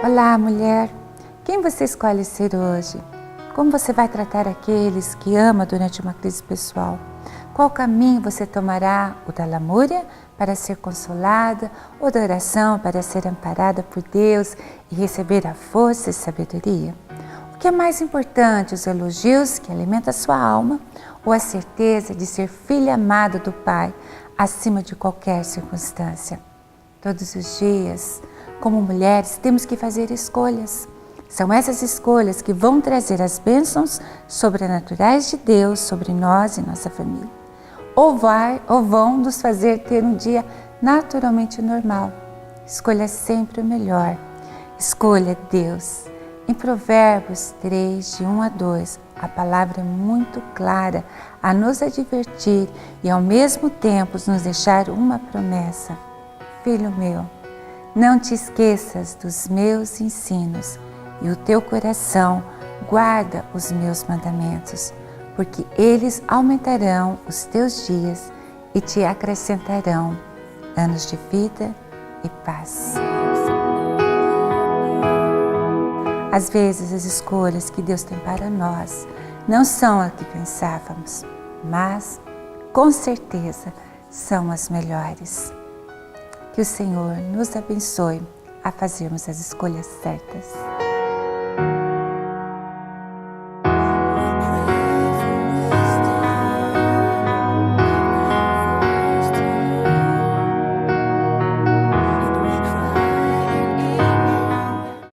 Olá, mulher! Quem você escolhe ser hoje? Como você vai tratar aqueles que ama durante uma crise pessoal? Qual caminho você tomará? O da lamúria para ser consolada ou da oração para ser amparada por Deus e receber a força e sabedoria? O que é mais importante, os elogios que alimentam a sua alma ou a certeza de ser filha amada do Pai acima de qualquer circunstância? Todos os dias, como mulheres, temos que fazer escolhas. São essas escolhas que vão trazer as bênçãos sobrenaturais de Deus sobre nós e nossa família. Ou vão nos fazer ter um dia naturalmente normal. Escolha sempre o melhor. Escolha Deus. Em Provérbios 3, de 1 a 2, a palavra é muito clara a nos advertir e ao mesmo tempo nos deixar uma promessa. Filho meu, não te esqueças dos meus ensinos e o teu coração guarda os meus mandamentos, porque eles aumentarão os teus dias e te acrescentarão anos de vida e paz. Às vezes as escolhas que Deus tem para nós não são as que pensávamos, mas com certeza são as melhores. Que o Senhor nos abençoe a fazermos as escolhas certas.